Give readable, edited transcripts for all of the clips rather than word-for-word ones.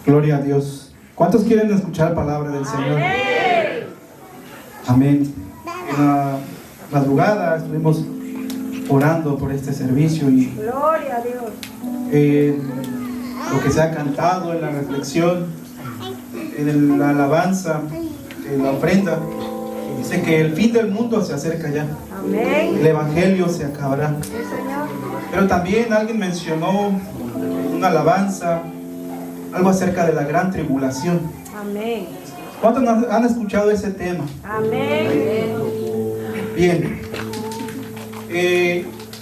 Gloria a Dios. ¿Cuántos quieren escuchar palabra del Señor? Amén. En la madrugada estuvimos orando por este servicio y Gloria a Dios. Lo que se ha cantado en la reflexión, en la alabanza, en la ofrenda, dice que el fin del mundo se acerca ya. Amén. El evangelio se acabará. Sí, Señor. Pero también alguien mencionó una alabanza, algo acerca de la gran tribulación. Amén. ¿Cuántos han escuchado ese tema? Amén. Bien.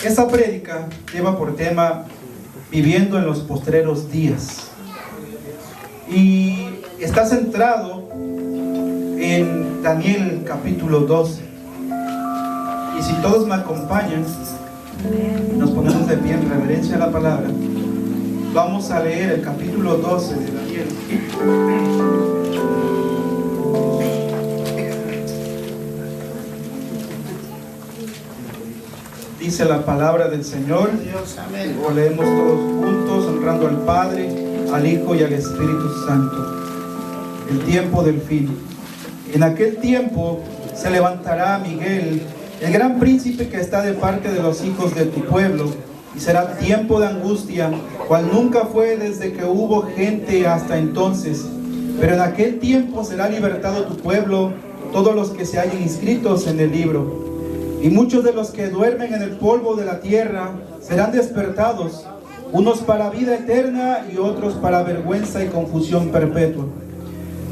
Esta prédica lleva por tema viviendo en los postreros días. Y está centrado en Daniel capítulo 12. Y si todos me acompañan, nos ponemos de pie en reverencia a la palabra. Vamos a leer el capítulo 12 de Daniel. Dice la palabra del Señor. Lo leemos todos juntos, honrando al Padre, al Hijo y al Espíritu Santo. El tiempo del fin. En aquel tiempo se levantará Miguel, el gran príncipe que está de parte de los hijos de tu pueblo, y será tiempo de angustia, cual nunca fue desde que hubo gente hasta entonces. Pero en aquel tiempo será libertado tu pueblo, todos los que se hallen inscritos en el libro. Y muchos de los que duermen en el polvo de la tierra serán despertados, unos para vida eterna y otros para vergüenza y confusión perpetua.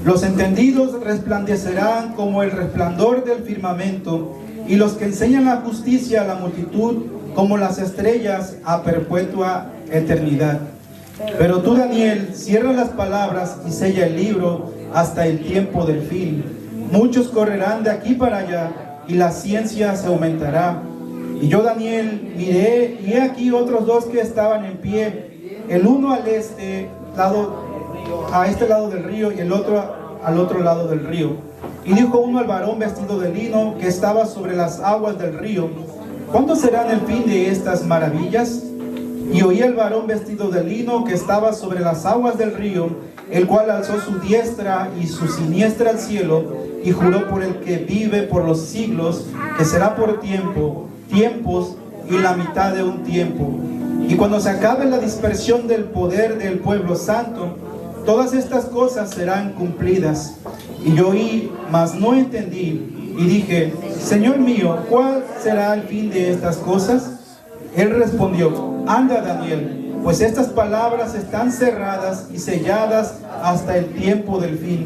Los entendidos resplandecerán como el resplandor del firmamento, y los que enseñan la justicia a la multitud como las estrellas a perpetua eternidad. Pero tú, Daniel, cierra las palabras y sella el libro hasta el tiempo del fin. Muchos correrán de aquí para allá, y la ciencia se aumentará. Y yo, Daniel, miré, y he aquí otros dos que estaban en pie, el uno a este lado del río, y el otro al otro lado del río. Y dijo uno al varón vestido de lino que estaba sobre las aguas del río: ¿cuándo serán el fin de estas maravillas? Y oí al varón vestido de lino que estaba sobre las aguas del río, el cual alzó su diestra y su siniestra al cielo, y juró por el que vive por los siglos, que será por tiempos y la mitad de un tiempo. Y cuando se acabe la dispersión del poder del pueblo santo, todas estas cosas serán cumplidas. Y yo oí, mas no entendí, y dije: Señor mío, ¿cuál será el fin de estas cosas? Él respondió: anda, Daniel, pues estas palabras están cerradas y selladas hasta el tiempo del fin.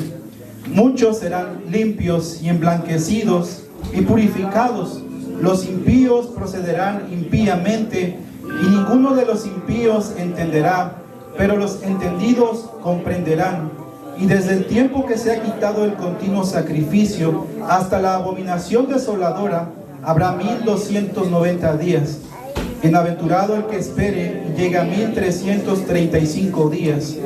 Muchos serán limpios y emblanquecidos y purificados. Los impíos procederán impíamente, y ninguno de los impíos entenderá, pero los entendidos comprenderán. Y desde el tiempo que se ha quitado el continuo sacrificio hasta la abominación desoladora, habrá 1290 días. Bienaventurado el que espere y llegue a 1335 días.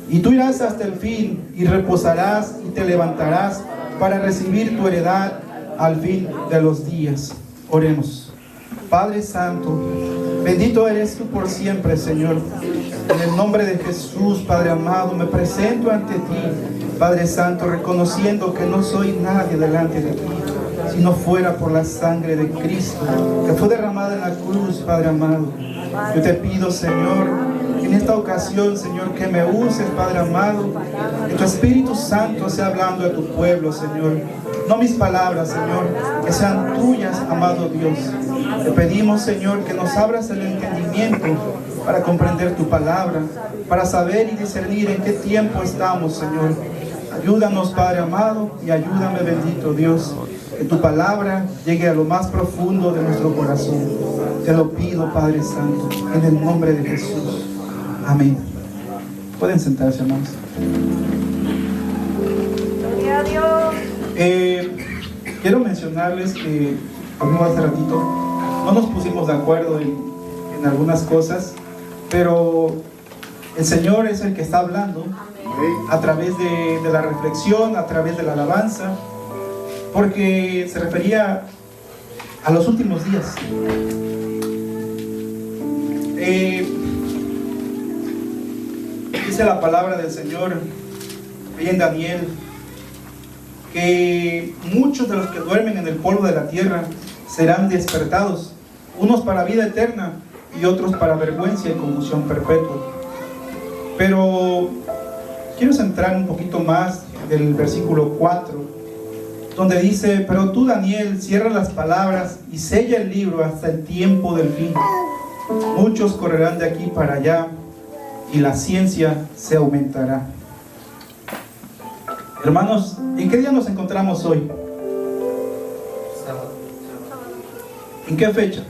Y tú irás hasta el fin y reposarás y te levantarás para recibir tu heredad al fin de los días. Oremos. Padre Santo, bendito eres tú por siempre, Señor. En el nombre de Jesús, Padre amado, me presento ante ti, Padre Santo, reconociendo que no soy nadie delante de ti, si no fuera por la sangre de Cristo, que fue derramada en la cruz, Padre amado. Yo te pido, Señor, en esta ocasión, Señor, que me uses, Padre amado, que tu Espíritu Santo sea hablando a tu pueblo, Señor. No mis palabras, Señor, que sean tuyas, amado Dios. Te pedimos, Señor, que nos abras el entendimiento para comprender tu palabra, para saber y discernir en qué tiempo estamos, Señor. Ayúdanos, Padre amado, y ayúdame, bendito Dios, que tu palabra llegue a lo más profundo de nuestro corazón. Te lo pido, Padre Santo, en el nombre de Jesús. Amén. Pueden sentarse, hermanos. Gloria a Dios. Quiero mencionarles que, como hace ratito, no nos pusimos de acuerdo en algunas cosas, pero el Señor es el que está hablando a través de la reflexión, a través de la alabanza, porque se refería a los últimos días. Dice la palabra del Señor ahí en Daniel que muchos de los que duermen en el polvo de la tierra serán despertados, unos para vida eterna y otros para vergüenza y confusión perpetua. Pero quiero centrar un poquito más del versículo 4, donde dice: pero tú, Daniel, cierra las palabras y sella el libro hasta el tiempo del fin. Muchos correrán de aquí para allá y la ciencia se aumentará. Hermanos, ¿en qué día nos encontramos hoy? ¿En qué fecha?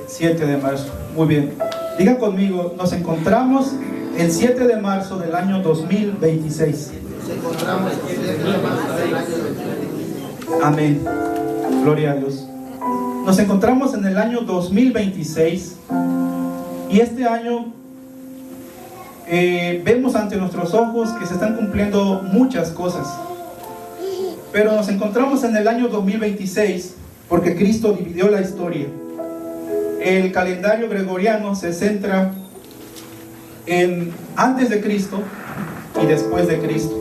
7 de marzo. Muy bien. Digan conmigo, nos encontramos el 7 de marzo del año 2026. Amén. Gloria a Dios. Nos encontramos en el año 2026 y este año vemos ante nuestros ojos que se están cumpliendo muchas cosas. Pero nos encontramos en el año 2026 porque Cristo dividió la historia. El calendario gregoriano se centra en antes de Cristo y después de Cristo.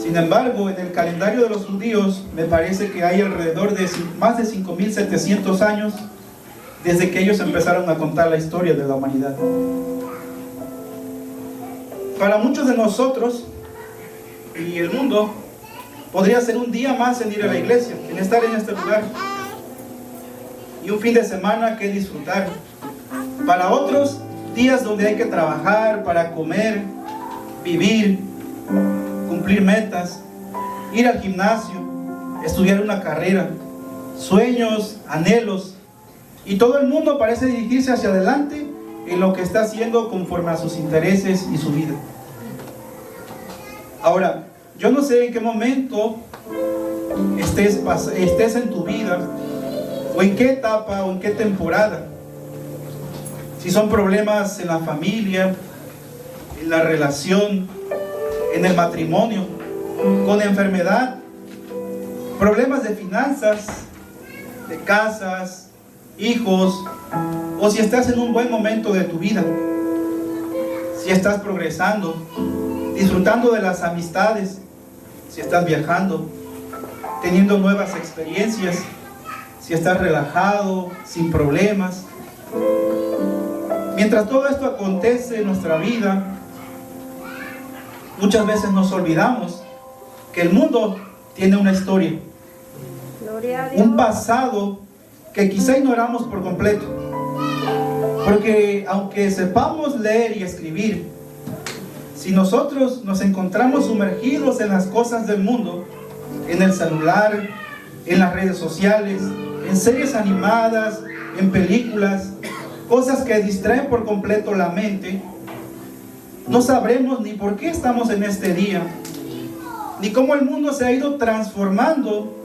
Sin embargo, en el calendario de los judíos me parece que hay alrededor de más de 5.700 años desde que ellos empezaron a contar la historia de la humanidad. Para muchos de nosotros y el mundo podría ser un día más en ir a la iglesia, en estar en este lugar, y un fin de semana que disfrutar. Para otros, días donde hay que trabajar para comer, vivir, cumplir metas, ir al gimnasio, estudiar una carrera, sueños, anhelos, y todo el mundo parece dirigirse hacia adelante en lo que está haciendo conforme a sus intereses y su vida. Ahora, yo no sé en qué momento estés en tu vida, o en qué etapa, o en qué temporada. Si son problemas en la familia, en la relación, en el matrimonio, con enfermedad, problemas de finanzas, de casas, hijos, o si estás en un buen momento de tu vida, si estás progresando, disfrutando de las amistades, si estás viajando, teniendo nuevas experiencias, si estás relajado, sin problemas. Mientras todo esto acontece en nuestra vida, muchas veces nos olvidamos que el mundo tiene una historia, un pasado que quizá ignoramos por completo. Porque aunque sepamos leer y escribir, si nosotros nos encontramos sumergidos en las cosas del mundo, en el celular, en las redes sociales, en series animadas, en películas, cosas que distraen por completo la mente, no sabremos ni por qué estamos en este día, ni cómo el mundo se ha ido transformando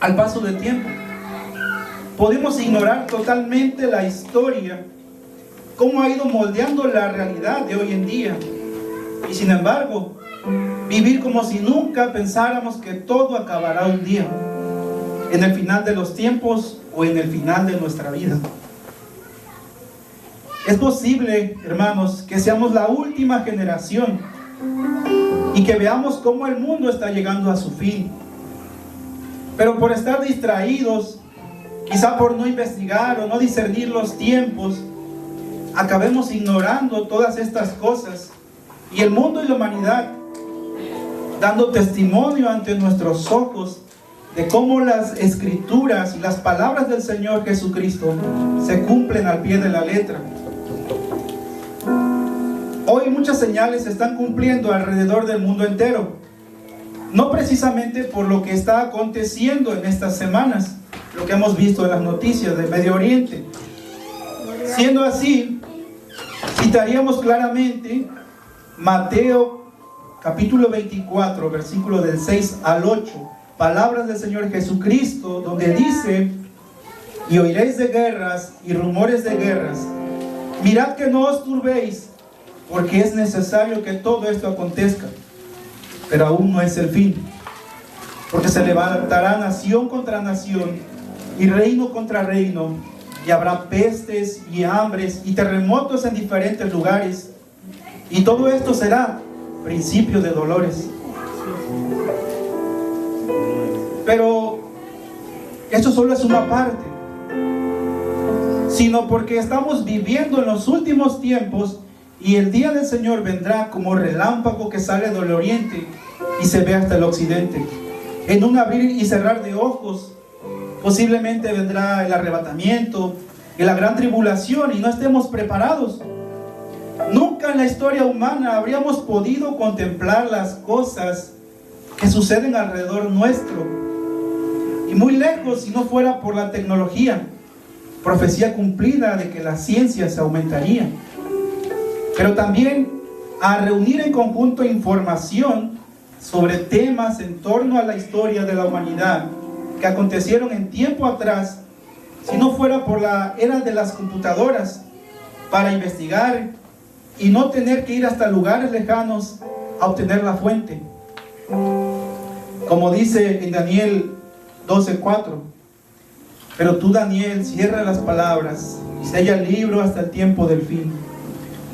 al paso del tiempo. Podemos ignorar totalmente la historia, cómo ha ido moldeando la realidad de hoy en día, y sin embargo, vivir como si nunca pensáramos que todo acabará un día, en el final de los tiempos o en el final de nuestra vida. Es posible, hermanos, que seamos la última generación y que veamos cómo el mundo está llegando a su fin. Pero por estar distraídos, quizá por no investigar o no discernir los tiempos, acabemos ignorando todas estas cosas y el mundo y la humanidad dando testimonio ante nuestros ojos de cómo las escrituras y las palabras del Señor Jesucristo se cumplen al pie de la letra. Hoy muchas señales se están cumpliendo alrededor del mundo entero, no precisamente por lo que está aconteciendo en estas semanas, lo que hemos visto en las noticias del Medio Oriente. Siendo así, citaríamos claramente Mateo capítulo 24, versículo del 6 al 8, palabras del Señor Jesucristo, donde dice: y oiréis de guerras y rumores de guerras, mirad que no os turbéis, porque es necesario que todo esto acontezca, pero aún no es el fin, porque se levantará nación contra nación y reino contra reino, y habrá pestes y hambres y terremotos en diferentes lugares. Y todo esto será principio de dolores. Pero esto solo es una parte, sino porque estamos viviendo en los últimos tiempos y el día del Señor vendrá como relámpago que sale del oriente y se ve hasta el occidente. En un abrir y cerrar de ojos, posiblemente vendrá el arrebatamiento y la gran tribulación y no estemos preparados. Nunca en la historia humana habríamos podido contemplar las cosas que suceden alrededor nuestro. Y muy lejos si no fuera por la tecnología, profecía cumplida de que la ciencia se aumentaría. Pero también a reunir en conjunto información sobre temas en torno a la historia de la humanidad que acontecieron en tiempo atrás, si no fuera por la era de las computadoras, para investigar y no tener que ir hasta lugares lejanos a obtener la fuente. Como dice en Daniel 12:4, pero tú, Daniel, cierra las palabras y sella el libro hasta el tiempo del fin.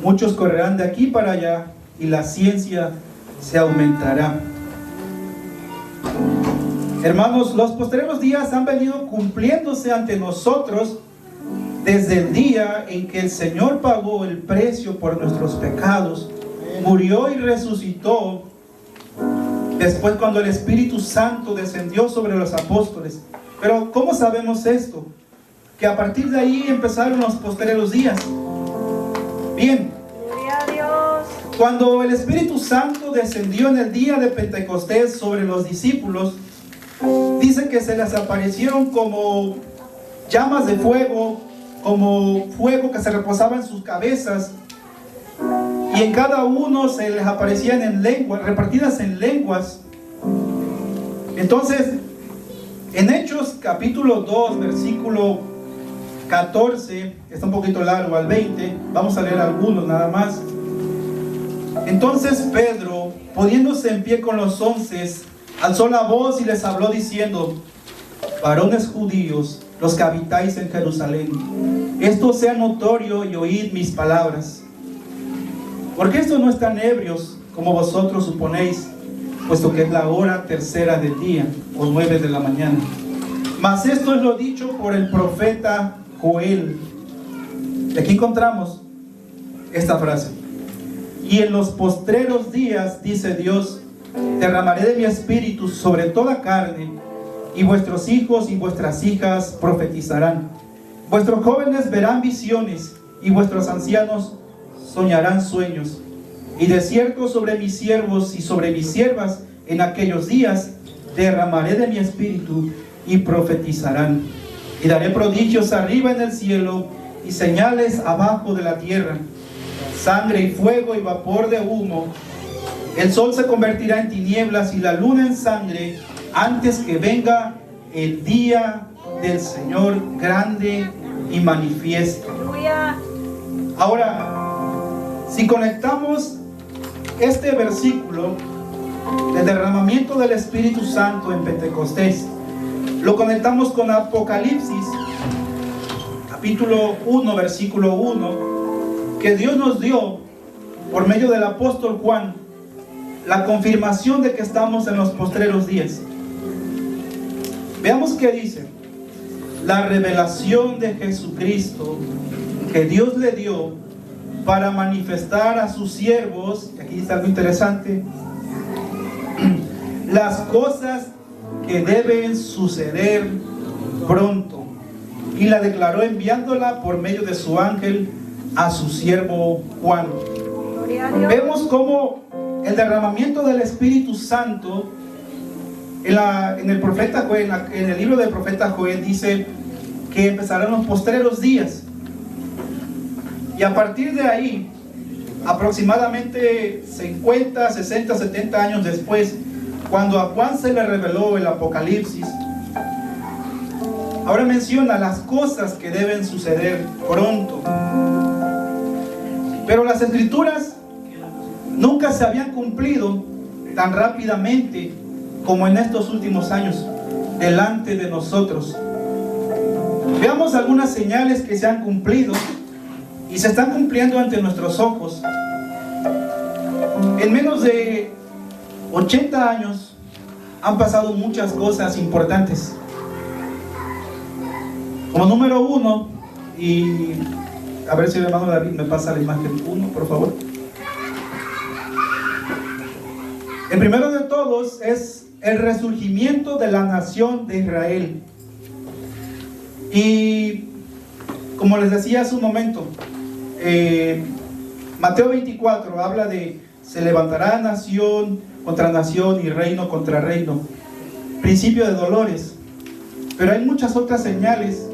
Muchos correrán de aquí para allá y la ciencia se aumentará. Hermanos, los posteriores días han venido cumpliéndose ante nosotros desde el día en que el Señor pagó el precio por nuestros pecados, murió y resucitó. Después, cuando el Espíritu Santo descendió sobre los apóstoles. Pero ¿cómo sabemos esto? Que a partir de ahí empezaron los posteriores días. Bien, Gloria a Dios. cuando el Espíritu Santo descendió en el día de Pentecostés sobre los discípulos, dice que se les aparecieron como llamas de fuego, como fuego que se reposaba en sus cabezas, y en cada uno se les aparecían en lenguas, repartidas en lenguas. Entonces, en Hechos capítulo 2, versículo 14, está un poquito largo, al 20, vamos a leer algunos nada más. Entonces Pedro, poniéndose en pie con los 11, alzó la voz y les habló diciendo: varones judíos, los que habitáis en Jerusalén, esto sea notorio y oíd mis palabras. Porque estos no están ebrios, como vosotros suponéis, puesto que es la hora tercera del día, o 9 de la mañana. Mas esto es lo dicho por el profeta Joel. Y aquí encontramos esta frase: y en los postreros días, dice Dios, derramaré de mi espíritu sobre toda carne, y vuestros hijos y vuestras hijas profetizarán. Vuestros jóvenes verán visiones, y vuestros ancianos soñarán sueños. Y de cierto sobre mis siervos y sobre mis siervas en aquellos días derramaré de mi espíritu, y profetizarán. Y daré prodigios arriba en el cielo y señales abajo de la tierra, sangre y fuego y vapor de humo. El sol se convertirá en tinieblas y la luna en sangre antes que venga el día del Señor grande y manifiesto. Aleluya. Ahora, si conectamos este versículo del derramamiento del Espíritu Santo en Pentecostés, lo conectamos con Apocalipsis, capítulo 1, versículo 1, que Dios nos dio por medio del apóstol Juan la confirmación de que estamos en los postreros días. Veamos qué dice: la revelación de Jesucristo que Dios le dio para manifestar a sus siervos, y aquí está algo interesante, las cosas que deben suceder pronto, y la declaró enviándola por medio de su ángel a su siervo Juan. Gloria a Dios. Vemos cómo el derramamiento del Espíritu Santo en el profeta Joel, en el libro del profeta Joel, dice que empezarán los postreros días. Y a partir de ahí, aproximadamente 50, 60, 70 años después, cuando a Juan se le reveló el Apocalipsis, ahora menciona las cosas que deben suceder pronto. Pero las escrituras nunca se habían cumplido tan rápidamente como en estos últimos años delante de nosotros. Veamos algunas señales que se han cumplido y se están cumpliendo ante nuestros ojos. En menos de 80 años han pasado muchas cosas importantes. Como número uno, y a ver si el hermano David me pasa la imagen 1, por favor. El primero de todos es el resurgimiento de la nación de Israel. Y como les decía hace un momento, Mateo 24 habla de se levantará nación contra nación y reino contra reino, principio de dolores. Pero hay muchas otras señales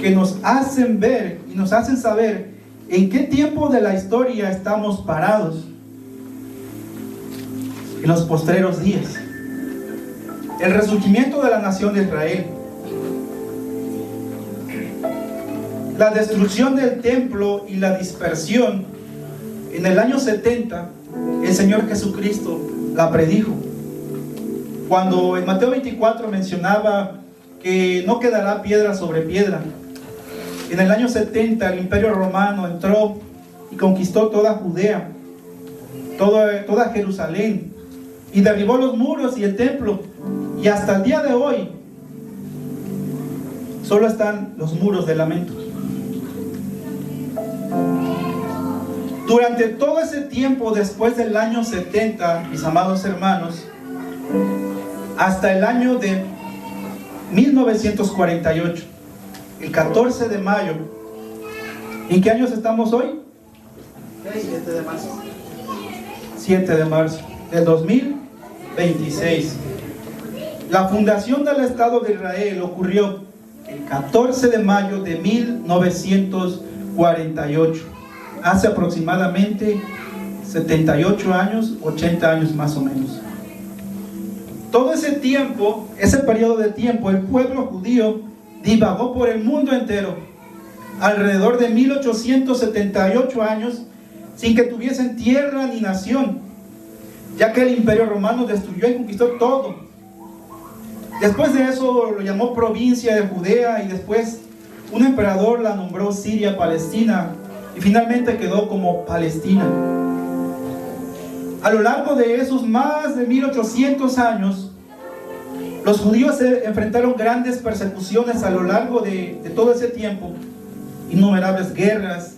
que nos hacen ver y nos hacen saber en qué tiempo de la historia estamos parados. En los postreros días. El resurgimiento de la nación de Israel. La destrucción del templo y la dispersión. En el año 70, el Señor Jesucristo la predijo. Cuando en Mateo 24 mencionaba que no quedará piedra sobre piedra. En el año 70 el Imperio Romano entró y conquistó toda Judea, toda Jerusalén, y derribó los muros y el templo, y hasta el día de hoy solo están los muros de lamento. Durante todo ese tiempo después del año 70, mis amados hermanos, hasta el año de 1948, el 14 de mayo, ¿en qué años estamos hoy? 7 de marzo. 7 de marzo del 2026. La fundación del Estado de Israel ocurrió el 14 de mayo de 1948, hace aproximadamente 78 años, 80 años más o menos. Todo ese tiempo, ese periodo de tiempo, el pueblo judío divagó por el mundo entero, alrededor de 1878 años, sin que tuviesen tierra ni nación, ya que el Imperio Romano destruyó y conquistó todo. Después de eso lo llamó provincia de Judea, y después un emperador la nombró Siria, Palestina, y finalmente quedó como Palestina. A lo largo de esos más de 1800 años, los judíos se enfrentaron grandes persecuciones a lo largo de todo ese tiempo, innumerables guerras,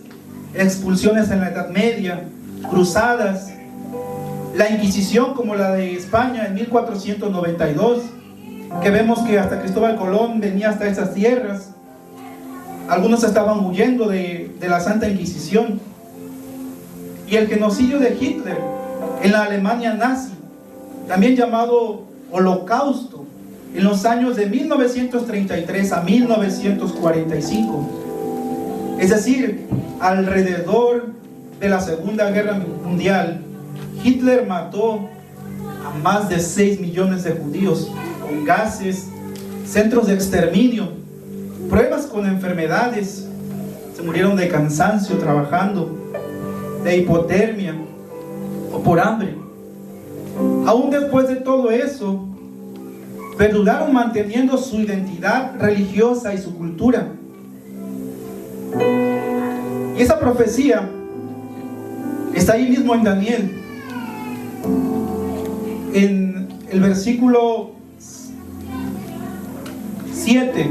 expulsiones en la Edad Media, cruzadas, la Inquisición como la de España en 1492, que vemos que hasta Cristóbal Colón venía hasta esas tierras. Algunos estaban huyendo de la Santa Inquisición. Y el genocidio de Hitler en la Alemania nazi, también llamado Holocausto, en los años de 1933 a 1945. Es decir, alrededor de la Segunda Guerra Mundial, Hitler mató a más de 6 millones de judíos con gases, centros de exterminio, pruebas con enfermedades. Se murieron de cansancio trabajando, de hipotermia o por hambre. Aún después de todo eso, perduraron manteniendo su identidad religiosa y su cultura. Y esa profecía está ahí mismo en Daniel, en el versículo 7,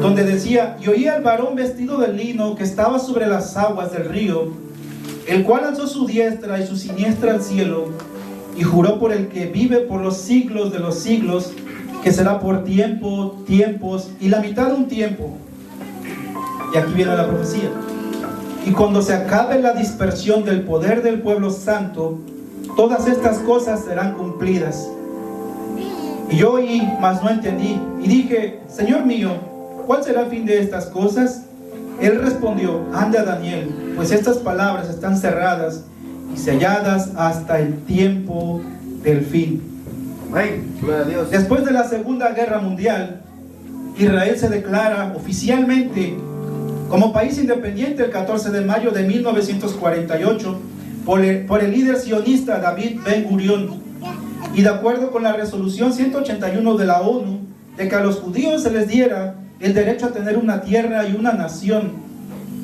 donde decía: y oí al varón vestido de lino que estaba sobre las aguas del río, el cual alzó su diestra y su siniestra al cielo, y juró por el que vive por los siglos de los siglos, que será por tiempo, tiempos y la mitad de un tiempo. Y aquí viene la profecía: y cuando se acabe la dispersión del poder del pueblo santo, todas estas cosas serán cumplidas. Y yo oí, mas no entendí, y dije: Señor mío, ¿cuál será el fin de estas cosas? Él respondió: anda, Daniel, pues estas palabras están cerradas y selladas hasta el tiempo del fin. Amén. Gloria a Dios. Después de la Segunda Guerra Mundial, Israel se declara oficialmente como país independiente el 14 de mayo de 1948 por el líder sionista David Ben Gurión, y de acuerdo con la resolución 181 de la ONU, de que a los judíos se les diera el derecho a tener una tierra y una nación.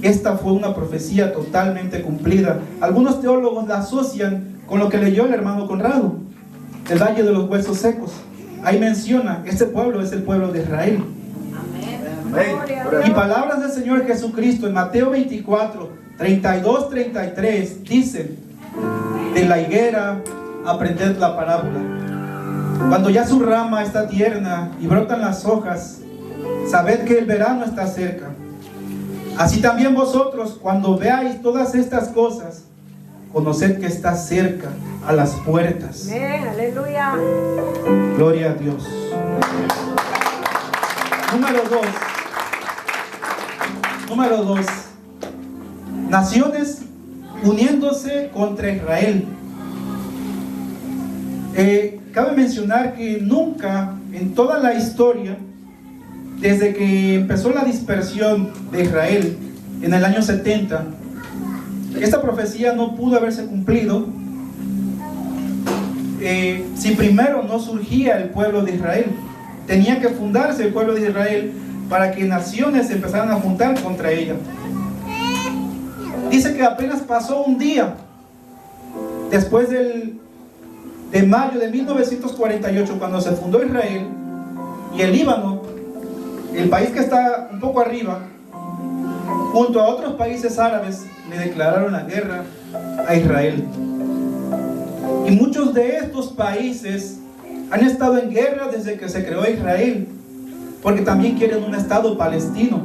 Esta fue una profecía totalmente cumplida. Algunos teólogos la asocian con lo que leyó el hermano Conrado, el Valle de los Huesos Secos. Ahí menciona, este pueblo es el pueblo de Israel. Y palabras del Señor Jesucristo en Mateo 24, 32, 33, dicen: de la higuera aprended la parábola. Cuando ya su rama está tierna y brotan las hojas, sabed que el verano está cerca. Así también vosotros, cuando veáis todas estas cosas, conoced que está cerca, a las puertas. Amén, aleluya. Gloria a Dios. Número 2. Naciones uniéndose contra Israel. Cabe mencionar que nunca en toda la historia, desde que empezó la dispersión de Israel en el año 70, esta profecía no pudo haberse cumplido si primero no surgía el pueblo de Israel. Tenía que fundarse el pueblo de Israel para que naciones se empezaran a juntar contra ella. Dice que apenas pasó un día después de mayo de 1948, cuando se fundó Israel, y el Líbano, el país que está un poco arriba, junto a otros países árabes, le declararon la guerra a Israel. Y muchos de estos países han estado en guerra desde que se creó Israel, porque también quieren un estado palestino.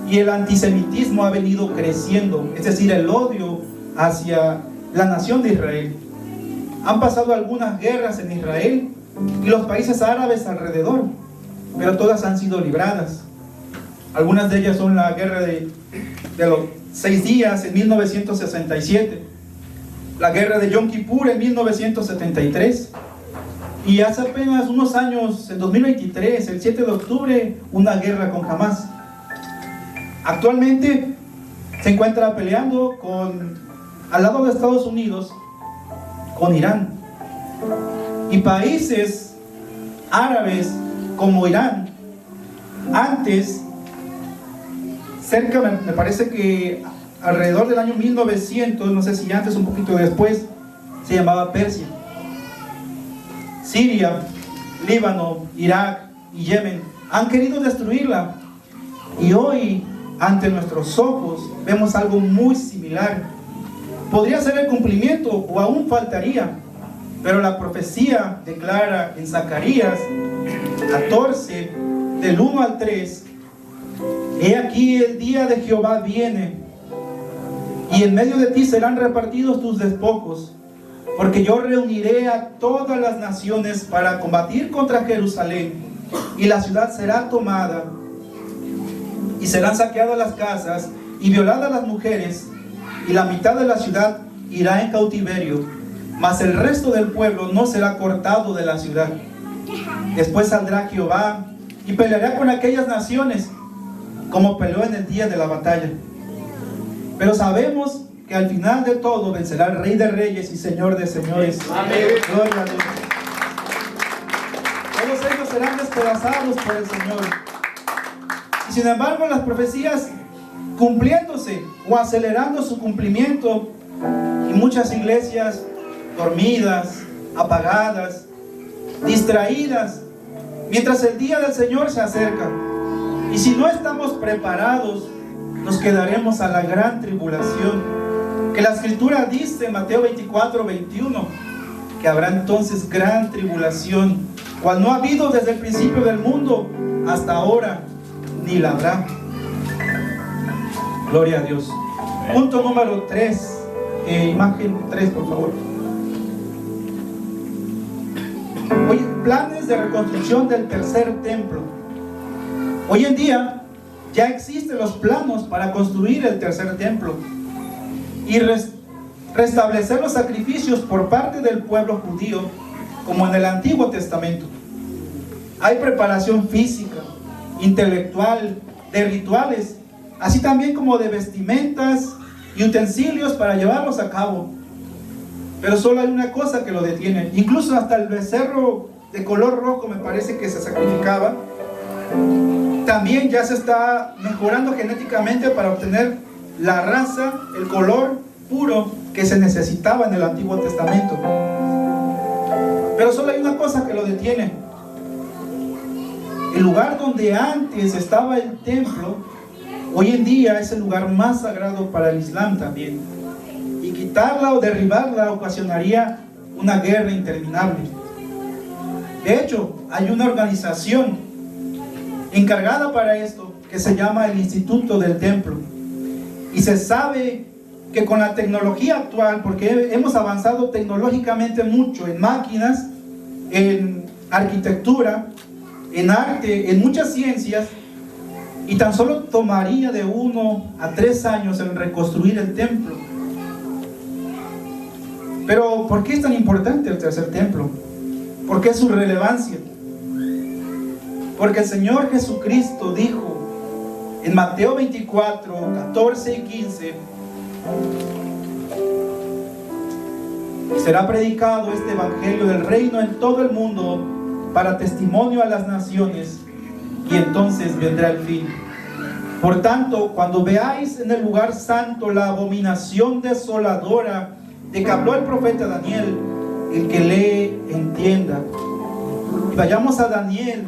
Y el antisemitismo ha venido creciendo, es decir, el odio hacia la nación de Israel. Han pasado algunas guerras en Israel y los países árabes alrededor, pero todas han sido libradas. Algunas de ellas son la guerra de los 6 días en 1967, la guerra de Yom Kippur en 1973, y hace apenas unos años, en 2023, el 7 de octubre, una guerra con Hamas. Actualmente se encuentra peleando al lado de Estados Unidos con Irán. Y países árabes como Irán, antes, cerca, me parece que alrededor del año 1900, no sé si antes, un poquito después, se llamaba Persia. Siria, Líbano, Irak y Yemen han querido destruirla. Y hoy, ante nuestros ojos, vemos algo muy similar. Podría ser el cumplimiento o aún faltaría, pero la profecía declara en Zacarías 14, del 1 al 3: he aquí el día de Jehová viene, y en medio de ti serán repartidos tus despojos, porque yo reuniré a todas las naciones para combatir contra Jerusalén, y la ciudad será tomada, y serán saqueadas las casas, y violadas las mujeres, y la mitad de la ciudad irá en cautiverio, mas el resto del pueblo no será cortado de la ciudad. Después saldrá Jehová y peleará con aquellas naciones, como peleó en el día de la batalla. Pero sabemos que al final de todo vencerá el Rey de Reyes y Señor de Señores. Amén. Gloria a Dios. Todos ellos serán despedazados por el Señor. Y sin embargo, las profecías cumpliéndose o acelerando su cumplimiento, y muchas iglesias dormidas, apagadas, distraídas, mientras el día del Señor se acerca. Y si no estamos preparados, nos quedaremos a la gran tribulación, que la Escritura dice en Mateo 24, 21, que habrá entonces gran tribulación, cual no ha habido desde el principio del mundo hasta ahora, ni la habrá. Gloria a Dios. Punto número 3, imagen 3, por favor. Hoy, planes de reconstrucción del tercer templo. Hoy en día ya existen los planos para construir el tercer templo y restablecer los sacrificios por parte del pueblo judío, como en el Antiguo Testamento. Hay preparación física, intelectual, de rituales, así también como de vestimentas y utensilios para llevarlos a cabo. Pero solo hay una cosa que lo detiene. Incluso hasta el becerro de color rojo, me parece que se sacrificaba, también ya se está mejorando genéticamente para obtener la raza, el color puro que se necesitaba en el Antiguo Testamento. Pero solo hay una cosa que lo detiene. El lugar donde antes estaba el templo, hoy en día es el lugar más sagrado para el Islam también. Y quitarla o derribarla ocasionaría una guerra interminable. De hecho, hay una organización encargada para esto que se llama el Instituto del Templo. Y se sabe que con la tecnología actual, porque hemos avanzado tecnológicamente mucho en máquinas, en arquitectura, en arte, en muchas ciencias, y tan solo tomaría de 1 a 3 años en reconstruir el templo. Pero ¿por qué es tan importante el tercer templo? ¿Por qué su relevancia? Porque el Señor Jesucristo dijo en Mateo 24, 14 y 15: será predicado este evangelio del reino en todo el mundo para testimonio a las naciones, y entonces vendrá el fin. Por tanto, cuando veáis en el lugar santo la abominación desoladora de que habló el profeta Daniel, el que lee entienda. Y vayamos a Daniel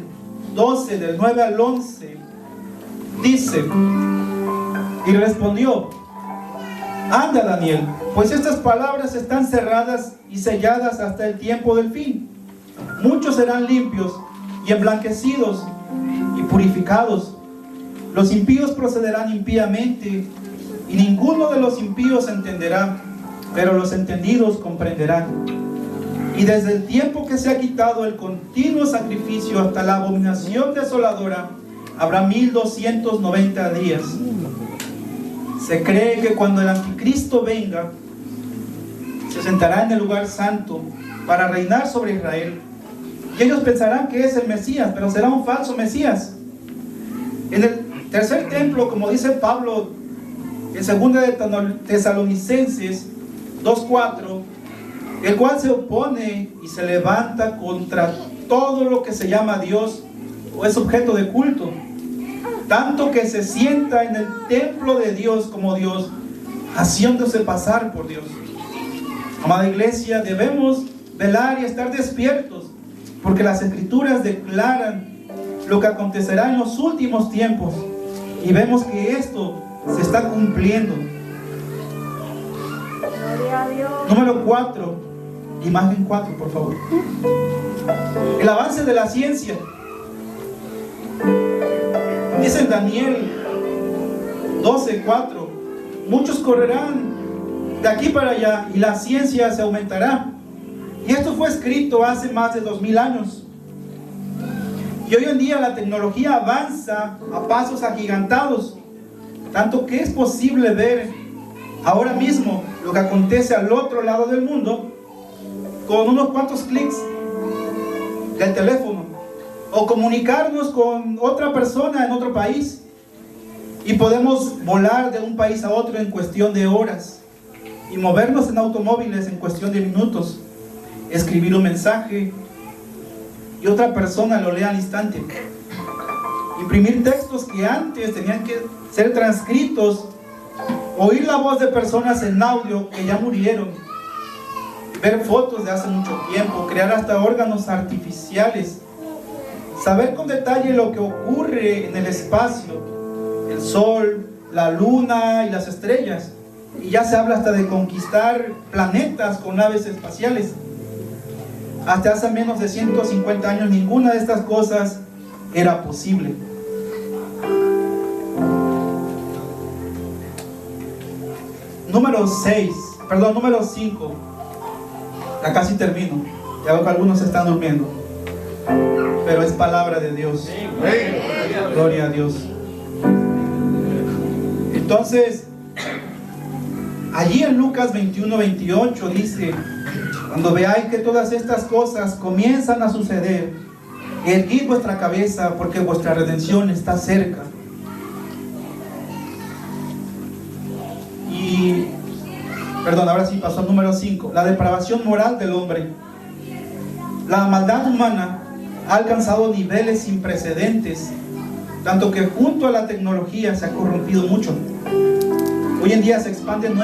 12, del 9 al 11. Dice: y respondió: anda, Daniel, pues estas palabras están cerradas y selladas hasta el tiempo del fin. Muchos serán limpios y emblanquecidos y purificados. Los impíos procederán impíamente, y ninguno de los impíos entenderá, pero los entendidos comprenderán. Y desde el tiempo que se ha quitado el continuo sacrificio hasta la abominación desoladora, habrá 1290 días. Se cree que cuando el anticristo venga, se sentará en el lugar santo para reinar sobre Israel. Y ellos pensarán que es el Mesías, pero será un falso Mesías. En el tercer templo, como dice Pablo en 2 de Tesalonicenses 2:4, el cual se opone y se levanta contra todo lo que se llama Dios o es objeto de culto, tanto que se sienta en el templo de Dios como Dios, haciéndose pasar por Dios. Amada iglesia, debemos velar y estar despiertos, porque las Escrituras declaran lo que acontecerá en los últimos tiempos, y vemos que esto se está cumpliendo. Gloria a Dios. Número 4, imagen 4, por favor. El avance de la ciencia. Dice en Daniel 12:4: muchos correrán de aquí para allá y la ciencia se aumentará. Y esto fue escrito hace más de 2000 años. Y hoy en día la tecnología avanza a pasos agigantados, tanto que es posible ver ahora mismo lo que acontece al otro lado del mundo con unos cuantos clics del teléfono, o comunicarnos con otra persona en otro país, y podemos volar de un país a otro en cuestión de horas, y movernos en automóviles en cuestión de minutos, escribir un mensaje y otra persona lo lea al instante, imprimir textos que antes tenían que ser transcritos, oír la voz de personas en audio que ya murieron, ver fotos de hace mucho tiempo, crear hasta órganos artificiales, saber con detalle lo que ocurre en el espacio, el sol, la luna y las estrellas, y ya se habla hasta de conquistar planetas con naves espaciales. Hasta hace menos de 150 años ninguna de estas cosas era posible. Número 5. Ya casi termino. Ya veo que algunos están durmiendo, pero es palabra de Dios. Gloria a Dios. Entonces, allí en Lucas 21:28 dice: cuando veáis que todas estas cosas comienzan a suceder, erguid vuestra cabeza, porque vuestra redención está cerca. Ahora sí pasó al número 5. La depravación moral del hombre. La maldad humana ha alcanzado niveles sin precedentes, tanto que junto a la tecnología se ha corrompido mucho. Hoy en día se expanden